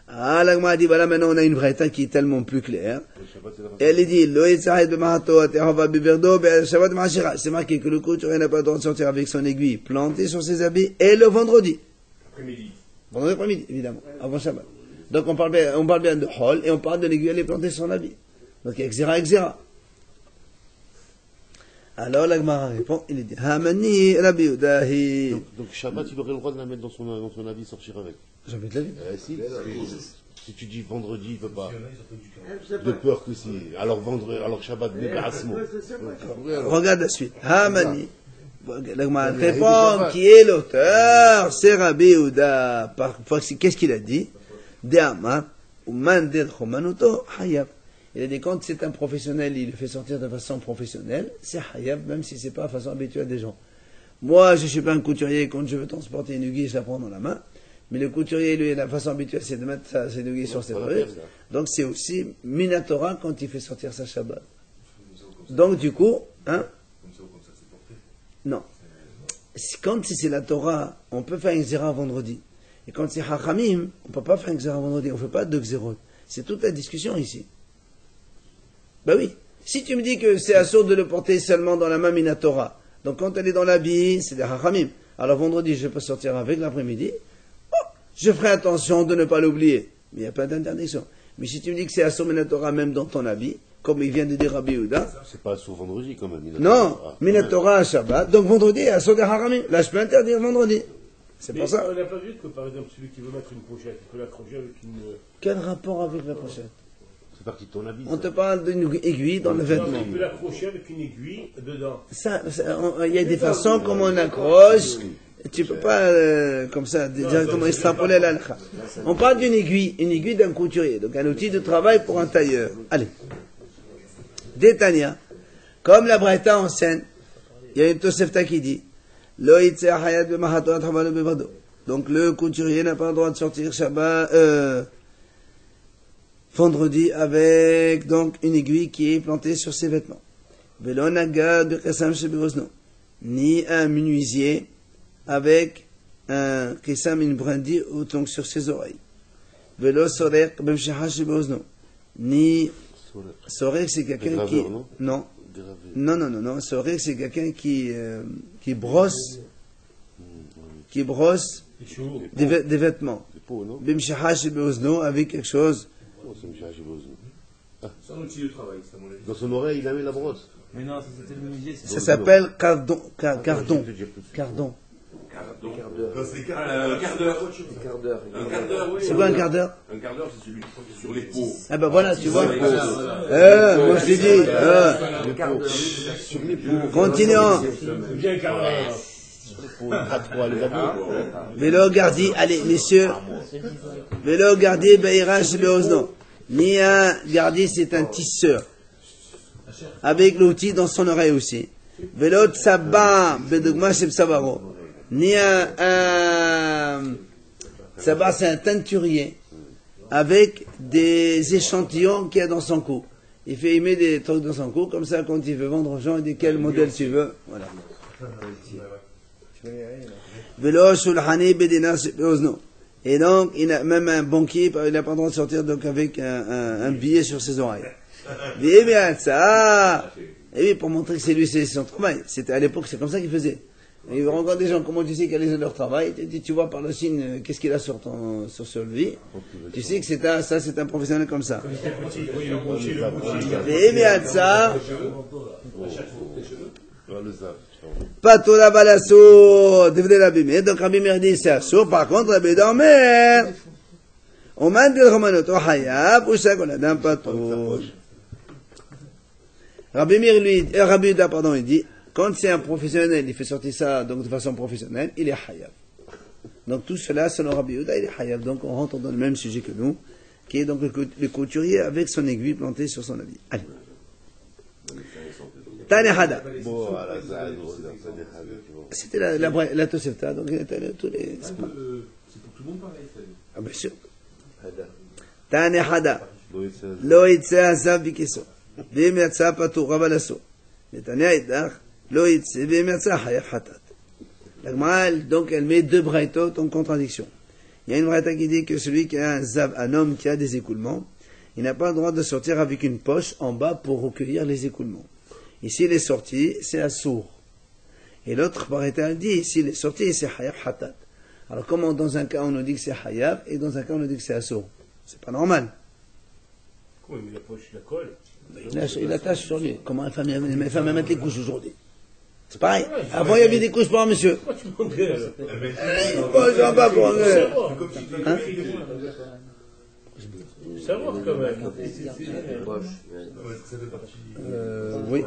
Ah, l'Agma a dit, voilà, maintenant on a une Braïta qui est tellement plus claire. Elle dit, Lo yitzahid b'mahato, atehova biberdo, Shabbat ma'ashira. C'est marqué que le couturier n'a pas le droit de sortir avec son aiguille plantée sur ses habits, et le vendredi. Après-midi. Vendredi après-midi, évidemment, avant Shabbat. Donc on parle bien de hol, et on parle de l'aiguille, elle est plantée sur son habit. Donc il y a exera. Alors l'Agmara répond, il dit, Hamani Rabbi Udahi. Donc Shabbat, il aurait le droit de la mettre dans son habit, sortir avec. J'avais de la vie. Si tu dis vendredi, il ne veut pas. De peur que si. Alors Shabbat, Bébarasmo. Regarde la suite. Hamani. L'Agmara répond, qui est l'auteur? C'est Rabbi Uda. Qu'est-ce qu'il a dit? De'ama, Uman del Chomanuto, Hayab. Il a dit, quand c'est un professionnel, il le fait sortir de façon professionnelle, c'est hayab, même si c'est pas la façon habituelle des gens. Moi, je suis pas un couturier, quand je veux transporter une aiguille, je la prends dans la main. Mais le couturier, lui, la façon habituelle, c'est de mettre ses aiguilles sur ses trucs. Donc, c'est aussi Minatora quand il fait sortir sa Shabbat. Donc, du coup, hein? Non. Quand c'est la Torah, on peut faire une Xéra vendredi. Et quand c'est Hachamim, on peut pas faire une Xéra vendredi. On fait pas deux Xérot. C'est toute la discussion ici. Ben oui. Si tu me dis que c'est assourd de le porter seulement dans la main Minatora, donc quand elle est dans l'habit, c'est des Hachamim. Alors vendredi, je peux sortir avec l'après-midi. Oh, je ferai attention de ne pas l'oublier. Mais il n'y a pas d'interdiction. Mais si tu me dis que c'est assourd Minatora même dans ton habit, comme il vient de dire Rabbi Yehuda. C'est pas assourd vendredi quand même. Non, Minatora à Shabbat. Donc vendredi, assourd des Hachamim. Là, je peux interdire vendredi. C'est pour ça. On n'a pas vu que par exemple celui qui veut mettre une pochette, il peut l'accrocher avec une. Quel rapport avec la pochette? C'est parti de ton habit. On te parle d'une aiguille dans le vêtement. Il peut l'accrocher avec une aiguille dedans. Il y a des façons comme on accroche. Tu peux pas, comme ça, directement extrapoler l'alcha. On parle d'une aiguille d'un couturier. Donc un outil de travail pour un tailleur. Allez. Détania. Comme la Braïta enseigne, il y a une Tosefta qui dit, Lo yitze hayat b'mahato atchavalo bevado. Donc le couturier n'a pas le droit de sortir Shabbat, vendredi avec donc une aiguille qui est plantée sur ses vêtements. Velo nagad b'chesam shebeozno. Ni un menuisier avec un chesam, une brindille donc sur ses oreilles. Velo sorek b'mshecha shebeozno. Ni sorek, c'est quelqu'un qui non. Sorek, c'est quelqu'un qui brosse des vêtements. B'mshecha shebeozno, avec quelque chose. C'est un outil de travail, ça, mon avis. Dans son oreille, il a mis la brosse. Mais non, ça c'était le menuisier. Ça s'appelle cardon. C'est un quart d'heure. C'est quoi un quart d'heure? Un quart d'heure, c'est celui sur les pots. Ah ben voilà, tu vois. Moi je t'ai dit. Continuons. Vélo gardi, allez messieurs. Vélo gardi, Beirash Beozno. Ni un gardi, c'est un tisseur. Avec l'outil dans son oreille aussi. Vélo tsaba, Bedugma Shebsavaro. Ni un tsaba, c'est un teinturier. Avec des échantillons qu'il y a dans son cou. Il fait aimer des trucs dans son cou, comme ça quand il veut vendre aux gens, il dit quel modèle tu veux. Voilà. Vélo shulhani bedinar shebozno. Et donc, même un banquier, il n'a pas le droit de sortir donc avec un billet sur ses oreilles. Et bien ça, et oui, pour montrer que c'est lui, c'est son travail. C'était à l'époque, c'est comme ça qu'il faisait. Et il rencontre des gens, comment tu sais quel est leur travail? Tu vois par le signe, qu'est-ce qu'il a sur lui? Tu sais que c'est un professionnel comme ça. Et bien ça, Pato la balasso, devenez l'abîmer. Donc Rabbi Meir dit c'est assour. Par contre, Rabbi Dormer, on m'a dit le romanot au hayab, ou ça qu'on a d'un pato. Rabbi Meir lui, Rabbi Uda, pardon, il dit, quand c'est un professionnel, il fait sortir ça donc de façon professionnelle, il est hayab. Donc tout cela, selon Rabbi Uda, il est hayab. Donc on rentre dans le même sujet que nous, qui est donc le couturier avec son aiguille plantée sur son habit. Allez. Tanehada. C'était la Tosefta, donc il était tous les. C'est pour tout le monde pareil, ah, bien sûr. Tanehada. Lo yitse asav bikeso. Bim yatsa patou rabalaso. Netanya idach. Lo yitse bim yatsa hayaf hatat. La Gemara, donc, elle met deux braïtot en contradiction. Il y a une braïta qui dit que celui qui a un homme qui a des écoulements, il n'a pas le droit de sortir avec une poche en bas pour recueillir les écoulements. Ici, il est sorti, c'est assour. Et l'autre braïta dit, s'il est sorti, c'est hayaf hatat. Alors, comment dans un cas on nous dit que c'est hayaf, et dans un cas on nous dit que c'est assour? C'est pas normal. Comment il met la poche, la colle? Il attache sur lui. Comment les femmes mettent les couches aujourd'hui? C'est pareil. Avant, il y avait des couches pour un monsieur. Pourquoi tu me demandes alors? Bon, je ne pas pour un monsieur. Hein? Savoir quand même. Oui.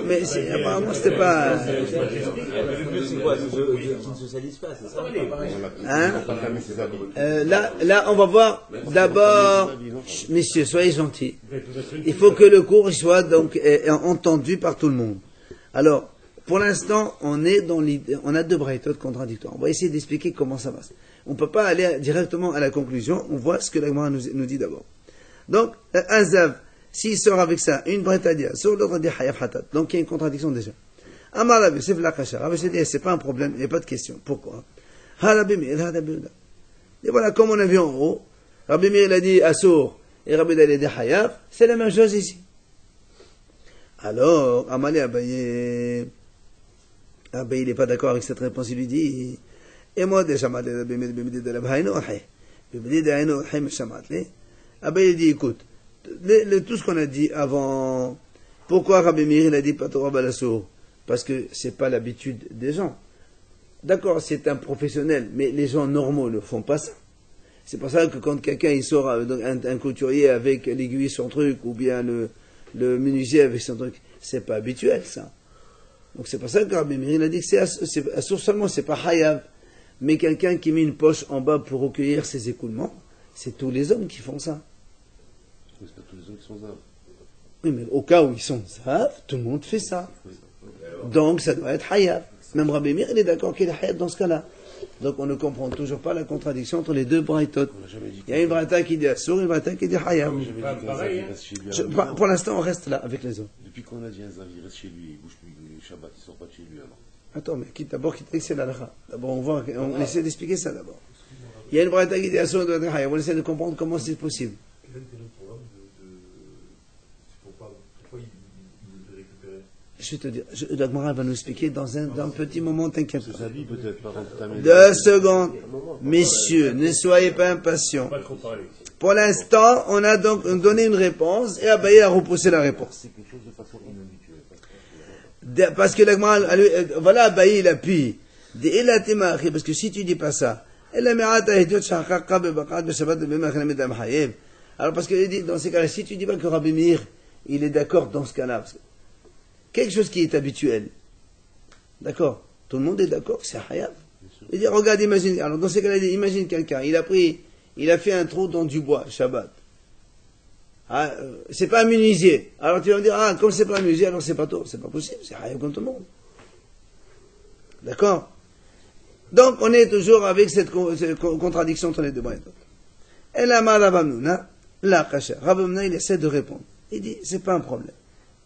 Mais apparemment, c'était pas. Le but, c'est quoi? Qui ne se salisse pas, c'est ça? Hein? Là, on va voir d'abord, messieurs, soyez gentils. Il faut que le cours soit donc entendu par tout le monde. Alors, pour l'instant, on a deux braïtot contradictoires. On va essayer d'expliquer comment ça passe. On ne peut pas aller directement à la conclusion. On voit ce que la Gemara nous dit d'abord. Donc, un zav, s'il sort avec ça, une braïta dit sur l'autre dit hayaf hatat. Donc, il y a une contradiction déjà. Amar Rabbi Yosef la kasha. Rabbi Yosef dit, c'est pas un problème, il n'y a pas de question. Pourquoi? Rabbi Meir, Rabbi Uda. Et voilà, comme on a vu en haut, Rabbi Meir, il a dit assour, et Rabbi Uda, il a dit hayaf, c'est la même chose ici. Alors, Amali Abaye, il n'est pas d'accord avec cette réponse, il lui dit, et moi, déjà, Abaye, il dit, écoute, tout ce qu'on a dit avant, pourquoi Rabbi Meir, il a dit Patora Balassour? Parce que c'est pas l'habitude des gens. D'accord, c'est un professionnel, mais les gens normaux ne font pas ça. C'est pour ça que quand quelqu'un il sort un couturier avec l'aiguille son truc, ou bien le menuisier avec son truc, c'est pas habituel ça. Donc c'est pour ça que Rabbi Meir il a dit que c'est assour seulement, c'est pas hayav. Mais quelqu'un qui met une poche en bas pour recueillir ses écoulements, c'est tous les hommes qui font ça. Mais c'est pas tous les hommes qui sont zav. Oui, mais au cas où ils sont zav, tout le monde fait ça. Donc ça doit être hayav. Même Rabbi Meir, il est d'accord qu'il est hayav dans ce cas-là. Donc on ne comprend toujours pas la contradiction entre les deux braïtot. Il y a une braïta qui dit assour, une braïta qui dit hayav. Pour l'instant, on reste là avec les autres. Depuis qu'on a dit un zav, il reste chez lui, il bouge plus, le Shabbat, il sort pas de chez lui alors. Attends, mais d'abord, qui c'est l'alakha? D'abord, on essaie d'expliquer ça d'abord. Il y a une braïta qui dit assour, une braïta qui dit hayav. On essaie de comprendre comment c'est possible. Je vais te dire, la Gemara va nous expliquer dans un petit moment, t'inquiète pas. 2 secondes. Messieurs, ne soyez pas impatients. Pour l'instant, on a donc donné une réponse et Abaye a repoussé la réponse. Parce que la Gemara, voilà, Baï, il appuie. Parce que si tu dis pas ça, alors parce qu'il dit, dans ces cas-là, si tu dis pas que Rabbi Meir, il est d'accord dans ce cas-là, quelque chose qui est habituel, d'accord, tout le monde est d'accord que c'est Hayab. Il dit, regarde, imagine, alors dans ces cas-là, il dit, imagine quelqu'un, il a fait un trou dans du bois, Shabbat. Ah, c'est pas un menuisier. Alors tu vas me dire, ah, comme c'est pas un menuisier, alors c'est pas tôt. C'est pas possible, c'est Hayab comme tout le monde. D'accord? Donc, on est toujours avec cette contradiction entre les deux moyens. Et là, Rabamnouna, la Kacha. Rabamnouna, il essaie de répondre. Il dit, c'est pas un problème.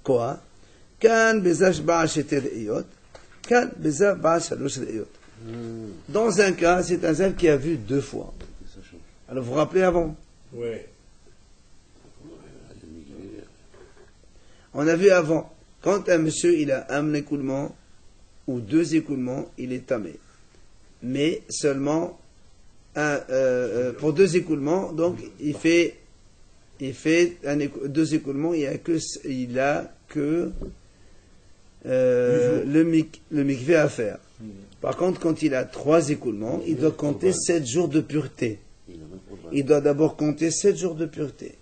Quoi? Kan bezav ba'al sheter eyot, kan bezav ba'al shalosh eyot. Dans un cas, c'est un zav qui a vu 2 fois. Alors, vous vous rappelez avant? Oui. On a vu avant, quand un monsieur, il a un écoulement, ou 2 écoulements, il est tamé. Mais seulement pour 2 écoulements, donc il fait 2 écoulements, il a que le mikvé à faire. Par contre, quand il a 3 écoulements, il doit compter 7 jours de pureté. Il doit d'abord compter 7 jours de pureté.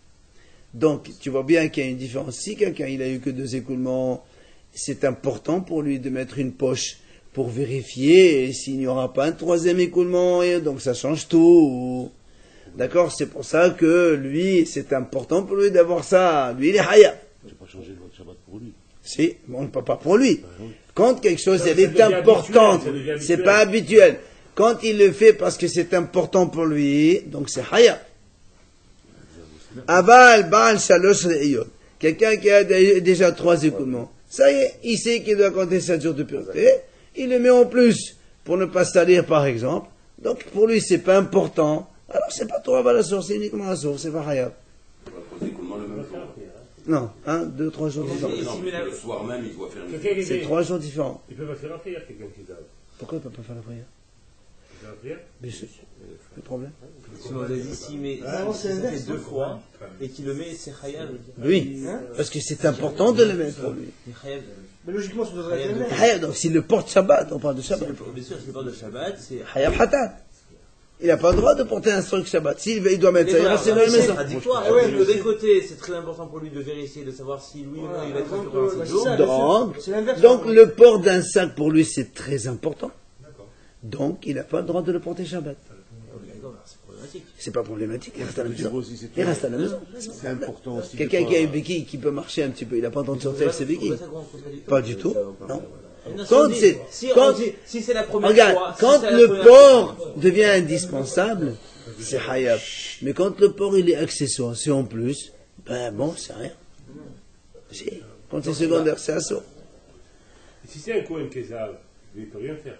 Donc, tu vois bien qu'il y a une différence. Si quelqu'un il a eu que 2 écoulements, c'est important pour lui de mettre une poche pour vérifier s'il n'y aura pas un 3e écoulement, et donc ça change tout. D'accord? C'est pour ça que lui, c'est important pour lui d'avoir ça. Lui, il est Hayab. Tu n'as pas changé le vote Shabbat pour lui. Si, on ne peut pas pour lui. Quand quelque chose elle est importante, c'est pas habituel. Quand il le fait parce que c'est important pour lui, donc c'est Hayab. Aval, Baal, Shalosh, Re'iyot. Quelqu'un qui a déjà 3 écoulements. Ça y est, il sait qu'il doit compter 7 jours de pureté. Il le met en plus pour ne pas salir, par exemple. Donc, pour lui, c'est pas important. Alors, c'est pas toi, la source, c'est uniquement la source, c'est pas Hayab. Non, 1, 2, 3 jours différents. Le soir même, il doit faire une... C'est 3 jours différents. Il peut pas faire la prière, quelqu'un qui dave. Pourquoi il peut pas faire la prière? Il fait la prière? Mais c'est le problème. Si on a dit si, mais si il fait 2 fois et qu'il le met, c'est Hayab. Oui, parce que c'est important de le mettre pour lui. Mais logiquement, ça devrait être le même. Hayab, donc s'il le porte Shabbat, on parle de Shabbat. Bien sûr, s'il porte de Shabbat, c'est Hayab Hatat. Il n'a pas le droit de porter un truc Shabbat. S'il doit mettre ça, il reste dans la maison. D'un côté, c'est très important pour lui de vérifier, de savoir si oui ou non il va être impur pendant 7 jours. Donc, le port d'un sac pour lui, c'est très important. Donc, il n'a pas le droit de le porter Shabbat. C'est problématique. C'est pas problématique, il reste à la maison. Aussi, Il reste à la maison. c'est important aussi. Quelqu'un qui a une béquille qui peut marcher un petit peu, il n'a pas entendu sortir ses béquilles. Pas du tout, non. Quand c'est la première regarde, fois, quand le port devient indispensable, c'est Hayab. Mais quand le port il est accessoire, c'est en plus, ben bon, c'est rien. Si. Quand c'est secondaire, c'est assaut. Si c'est un Kohen Kézal, il ne peut rien faire.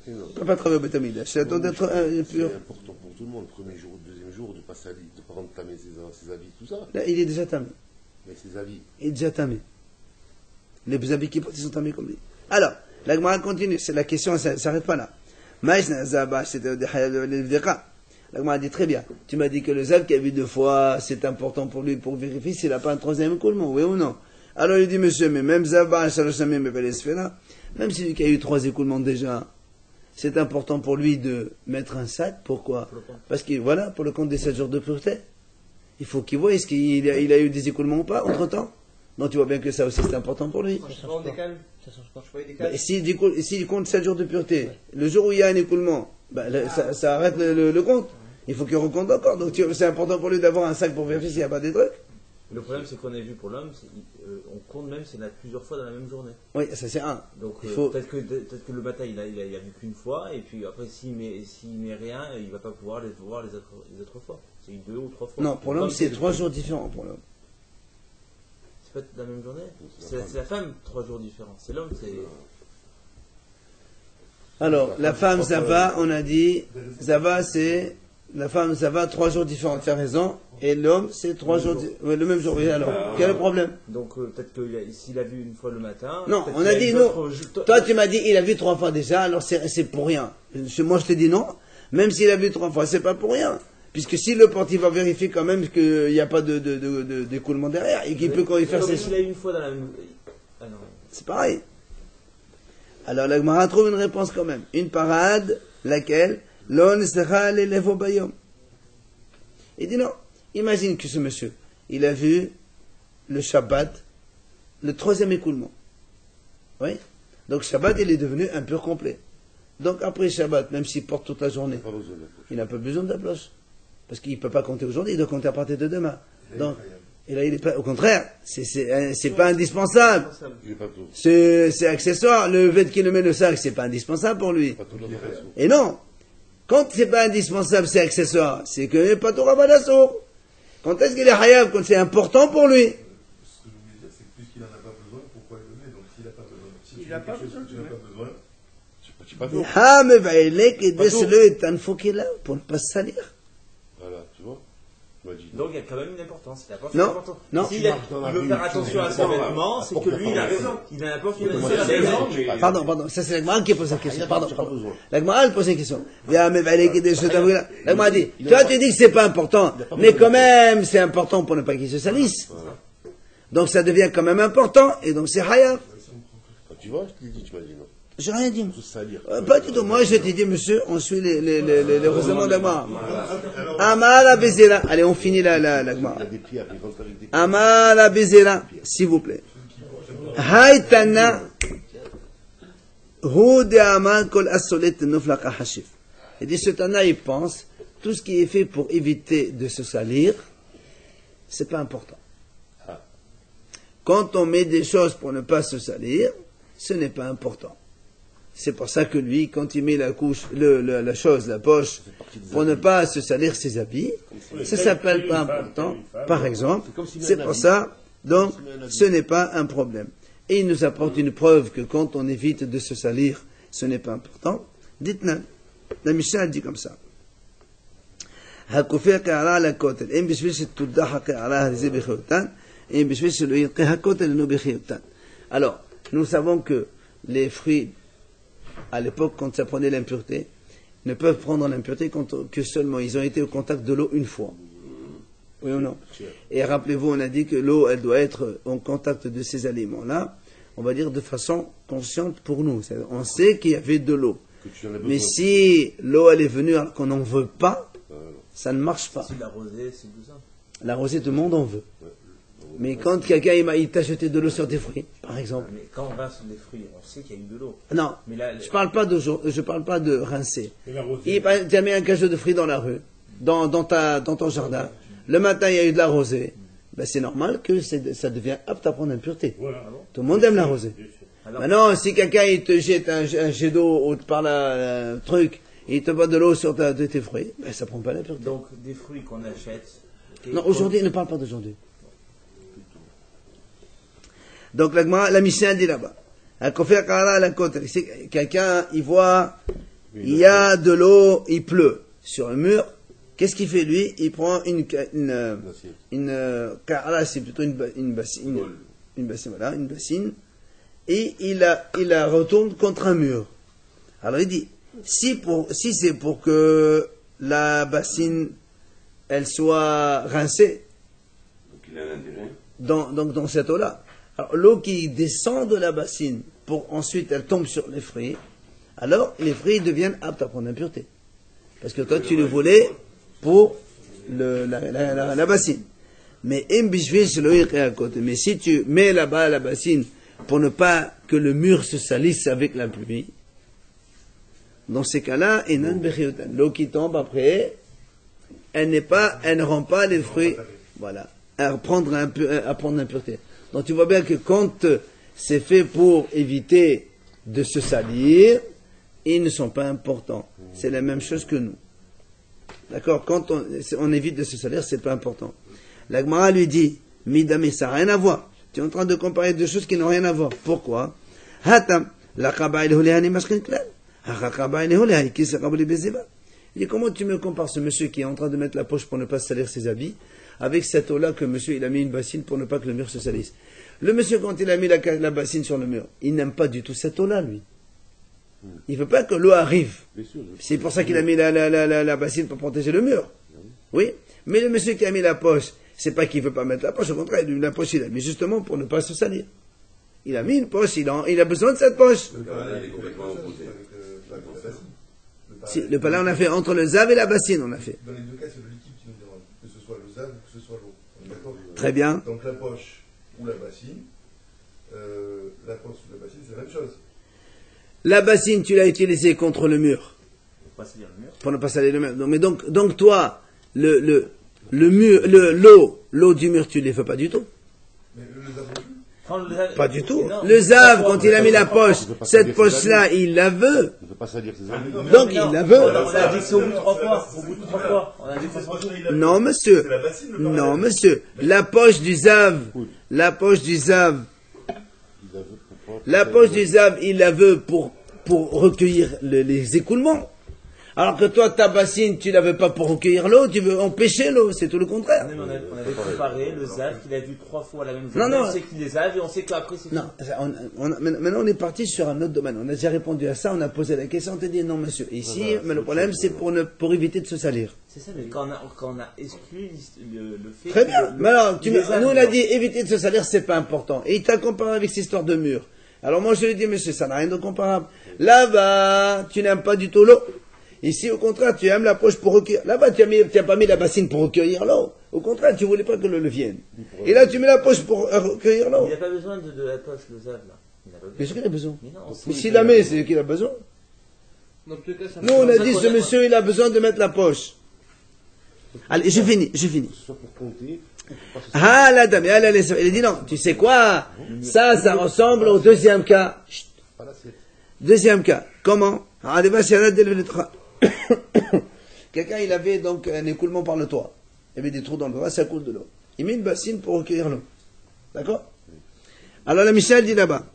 Il ne peut pas travailler au Betamida. C'est C'est important pour tout le monde, le premier jour, le deuxième jour, de ne pas salir, de ne pas entamer ses habits, tout ça. Là, il est déjà tamé. Mais ses habits. Il est déjà tamé. Les habits qui portent, ils sont tamés comme lui. Alors, la Gemara continue. C'est la question, ça ne s'arrête pas là. Maïsna Zaba, c'était des Hayab de l'Evdeka. La Gemara dit très bien. Tu m'as dit que le Zav qui a vu 2 fois, c'est important pour lui pour vérifier s'il n'a pas un 3e écoulement, oui ou non? Alors il dit, monsieur, mais même Zaba, même celui qui a eu 3 écoulements déjà, c'est important pour lui de mettre un sac. Pourquoi? Parce que voilà, pour le compte des 7 jours de pureté. Il faut qu'il voie est-ce qu'il a eu des écoulements ou pas entre temps. Donc tu vois bien que ça aussi c'est important pour lui. Ça change pas. S'il compte 7 jours de pureté, le jour où il y a un écoulement, ça arrête le compte. Il faut qu'il recompte encore. Donc c'est important pour lui d'avoir un sac pour vérifier s'il n'y a pas des trucs. Le problème, c'est qu'on a vu pour l'homme, on compte même s'il y en a plusieurs fois dans la même journée. Oui, ça c'est un. Donc peut-être que le matin, il a vu qu'une fois, et puis après, s'il met rien, il ne va pas pouvoir les voir les autres fois. C'est 2 ou 3 fois. Non, pour l'homme, c'est 3 jours différents pour l'homme. C'est pas la même journée. C'est la femme, 3 jours différents. C'est l'homme, c'est... Alors, la femme, ça va, on a dit, ça va, c'est... La femme, ça va, 3 jours différents, tu as raison. Et l'homme, c'est 3 jours... le même jour, oui, alors, quel est le problème? Donc, peut-être que s'il a vu une fois le matin... Non, on a dit non. Toi, tu m'as dit, il a vu 3 fois déjà, alors c'est pour rien. Moi, je te dis non. Même s'il a vu 3 fois, c'est pas pour rien. Puisque si le portier va vérifier quand même qu'il n'y a pas d'écoulement derrière, et qu'il peut quand il faire ses... S'il a une fois dans la même... Ah non. C'est pareil. Alors la Gemara trouve une réponse quand même. Une parade, laquelle l'on sera l'élève au bayom. Il dit non. Imagine que ce monsieur, il a vu le Shabbat, le 3e écoulement. Oui. Donc Shabbat, il est devenu impur complet. Donc après Shabbat, même s'il porte toute la journée, il n'a pas besoin de la cloche. Parce qu'il ne peut pas compter aujourd'hui, il doit compter à partir de demain. Donc, et là, il est pas, au contraire, c'est pas indispensable. C'est accessoire. Le fait qu'il le met le sac, c'est pas indispensable pour lui. Et non. Quand c'est pas indispensable, c'est accessoire. C'est que n'est pas tout rabadasso. Quand est-ce qu'il est hayab? Quand c'est important pour lui. Ce que je voulais dire, c'est que puisqu'il n'en a pas besoin, pourquoi il le met? Donc s'il n'a pas besoin, si il n'a pas besoin, tu n'as pas besoin, Ah, mais va il est que des est un faux qu'il a pour ne pas se salir. Voilà, tu vois. Donc il y a quand même une importance. Non, non. S'il veut faire attention à ses vêtements, c'est que lui, il a raison. Il a apporte une raison. Pardon, ça c'est la Gemara qui pose la question. Pardon. La Gemara, elle pose une question. La Gemara dit, toi tu dis que c'est pas important, mais quand même c'est important pour ne pas qu'il se salisse. Donc ça devient quand même important, et donc c'est hayab. Tu vois, je te dis, tu m'as dit non. J'ai rien dit. Pas du tout. Moi, je t'ai dit, monsieur, on suit les raisonnements d'Agmara. Amala Bezera. Allez, on finit la Gemara. Amala Bezera, s'il vous plaît. Haïtana. Hu de amal kol asolet nuflaka hashif. Il dit, ce Tana, il pense, tout ce qui est fait pour éviter de se salir, c'est pas important. Quand on met des choses pour ne pas se salir, ce n'est pas important. C'est pour ça que lui, quand il met la couche, la chose, la poche, pour ne pas se salir ses habits, ça s'appelle pas important, par exemple. C'est pour ça, donc, ce n'est pas un problème. Et il nous apporte une preuve que quand on évite de se salir, ce n'est pas important. Dites-nous, la Mishnah dit comme ça. Alors, nous savons que les fruits, à l'époque, quand ça prenait l'impureté, ne peuvent prendre l'impureté que seulement ils ont été au contact de l'eau une fois. Oui ou non? Et rappelez-vous, on a dit que l'eau, elle doit être en contact de ces aliments-là, on va dire de façon consciente pour nous. On sait qu'il y avait de l'eau. Mais si l'eau, elle est venue alors qu'on n'en veut pas, ça ne marche pas. Si la rosée, c'est tout ça. La rosée, tout le monde en veut. Mais quand quelqu'un il t'a jeté de l'eau sur des fruits, par exemple. Mais quand on rince des fruits, on sait qu'il y a eu de l'eau. Non, mais là, je parle pas de rincer. Tu as mis un cachot de fruits dans la rue, dans ton jardin. Le matin, il y a eu de la rosée. Ben, c'est normal que ça devient apte à prendre l'impureté. Voilà. Tout le monde aime la rosée. Maintenant, si quelqu'un il te jette un jet d'eau par le truc, et il te boit de l'eau sur tes fruits, ben, ça prend pas l'impureté. Donc, des fruits qu'on achète. Non, aujourd'hui, ne parle pas d'aujourd'hui. Donc la Mishnah dit là-bas, quelqu'un, il voit, il y a de l'eau, il pleut sur le mur. Qu'est-ce qu'il fait lui? Il prend c'est plutôt une bassine, et il la retourne contre un mur. Alors il dit, si c'est pour que la bassine, elle soit rincée, dans cette eau-là. Alors, l'eau qui descend de la bassine, pour ensuite elle tombe sur les fruits, alors les fruits deviennent aptes à prendre l'impureté. Parce que toi, tu le voulais pour la bassine. Mais si tu mets là-bas la bassine pour ne pas que le mur se salisse avec la pluie, dans ces cas-là, l'eau qui tombe après, elle ne rend pas les fruits, voilà, à prendre l'impureté. Donc tu vois bien que quand c'est fait pour éviter de se salir, ils ne sont pas importants. C'est la même chose que nous. D'accord? Quand on évite de se salir, c'est pas important. La Gemara lui dit, Midame, ça n'a rien à voir. Tu es en train de comparer deux choses qui n'ont rien à voir. Pourquoi? Hatam, la kaba il dit, comment tu me compares ce monsieur qui est en train de mettre la poche pour ne pas salir ses habits avec cette eau-là que monsieur il a mis une bassine pour ne pas que le mur se salisse. Le monsieur, quand il a mis la bassine sur le mur, il n'aime pas du tout cette eau-là, lui. Il ne veut pas que l'eau arrive. C'est pour ça qu'il a mis la bassine pour protéger le mur. Oui. Mais le monsieur qui a mis la poche, c'est pas qu'il ne veut pas mettre la poche, au contraire, la poche il a mis justement pour ne pas se salir. Il a mis une poche, il a besoin de cette poche. Le parallèle est complètement opposé. Si, le parallèle, on a fait entre le zav et la bassine, on a fait. Dans les deux cas, c'est le liquide qui nous dérange, que ce soit le zav ou que ce soit l'eau. On est d'accord? Très bien. Donc la poche ou la bassine, c'est la même chose. La bassine, tu l'as utilisée contre le mur. Pour ne pas salir le mur. Non, mais donc toi, l'eau du mur, tu ne les fais pas du tout. Mais le zav non plus. Pas du tout. Le zav, quand il a mis la poche, cette poche-là, il la veut. Il ne peut pas salir ses amis. Donc il la veut. On a dit que c'est au bout de 3 fois. Au bout de 3 fois. On a dit que non, monsieur. Non, monsieur. La poche du zav, il la veut pour recueillir les écoulements. Alors que toi, ta bassine, tu la veux pas pour recueillir l'eau, tu veux empêcher l'eau, c'est tout le contraire. On avait préparé le zav qu'il a vu 3 fois la même chose. Non. On sait qu'il les a vus, on sait qu'après c'est... Non, maintenant on est parti sur un autre domaine. On a déjà répondu à ça, on a posé la question, on t'a dit non monsieur. Ici, mais le problème c'est pour éviter de se salir. C'est ça, mais quand on a exclu le fait... Très bien, mais alors, nous on a dit éviter de se salir, c'est pas important. Et il t'a comparé avec cette histoire de mur. Alors moi je lui ai dit, monsieur, ça n'a rien de comparable. Là-bas, tu n'aimes pas du tout l'eau. Ici, au contraire, tu aimes la poche pour recueillir. Là-bas, tu n'as pas mis la bassine pour recueillir l'eau. Au contraire, tu ne voulais pas que l'eau vienne. Et là, tu mets la poche pour recueillir l'eau. Il n'a pas besoin de la poche, le zav, là. Bien sûr qu'il a besoin. Mais s'il la met, c'est qu'il a besoin. Nous, on a dit, ce monsieur, il a besoin de mettre la poche. Allez, je finis. Ah, la dame, il a dit non, tu sais quoi? Ça ressemble au deuxième cas. Deuxième cas. Comment? Quelqu'un, il avait donc un écoulement par le toit. Il y avait des trous dans le toit, ça coule de l'eau. Il met une bassine pour recueillir l'eau. D'accord? Alors la Mishnah dit là-bas.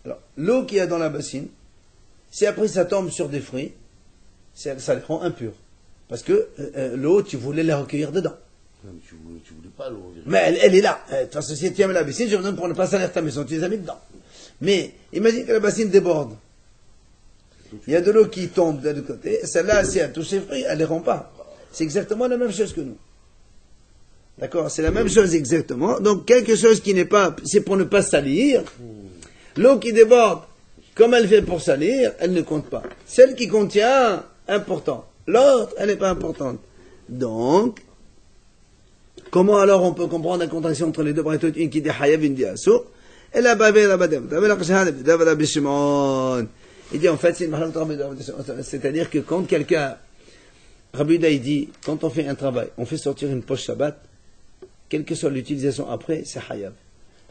Alors, l'eau qu'il y a dans la bassine, si après ça tombe sur des fruits, ça les rend impurs. Parce que l'eau, tu voulais la recueillir dedans. Tu voulais pas l'eau. Mais elle est là. De toute façon, si tu aimes la bassine, je vous donne pour ne pas salir ta maison. Tu les as mis dedans. Mais imagine que la bassine déborde. Il y a de l'eau qui tombe de l'autre côté. Celle-là, si elle touche les fruits, elle ne les rend pas. C'est exactement la même chose que nous. D'accord? C'est la même chose exactement. Donc, quelque chose qui n'est pas... C'est pour ne pas salir. L'eau qui déborde, comme elle fait pour salir, elle ne compte pas. Celle qui contient, important. L'autre, elle n'est pas importante. Donc... Comment alors on peut comprendre la contradiction entre les deux braïtot, une qui dit Hayab, une dit Assour? Et là, il dit en fait, c'est une c'est-à-dire que quand quelqu'un, Rabbi Uda, il dit, quand on fait un travail, on fait sortir une poche Shabbat, quelle que soit l'utilisation après, c'est Hayab.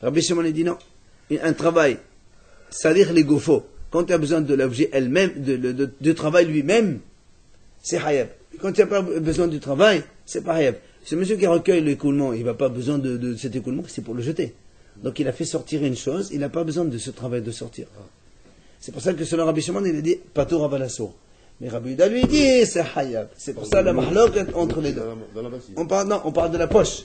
Rabbi Shimon, il dit non. Un travail, salir les gofos, quand tu as besoin de l'objet elle-même, du travail lui-même, c'est Hayab. Quand tu n'as pas besoin du travail, c'est pas Hayab. Ce monsieur qui recueille l'écoulement, il n'a pas besoin de cet écoulement, c'est pour le jeter. Donc il a fait sortir une chose, il n'a pas besoin de ce travail de sortir. C'est pour ça que selon Rabbi Shimon, il a dit Pato Rabalassour. Mais Rabbi Uda lui dit c'est Hayab. C'est pour ça la mahlok entre les deux. On parle de la poche.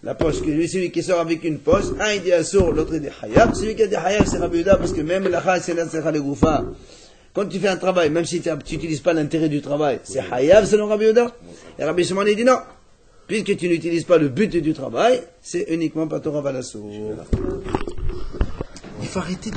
La poche, celui qui sort avec une poche, un il dit Assour, l'autre il dit Hayab. Celui qui a dit Hayab, c'est Rabbi Uda, parce que même la Chal, c'est la Goufa. Quand tu fais un travail, même si tu n'utilises pas l'intérêt du travail, c'est Hayab selon Rabbi Uda. Et Rabbi Shimon il dit non. Puisque tu n'utilises pas le but du travail, c'est uniquement Pato Rabalassour. Il faut arrêter de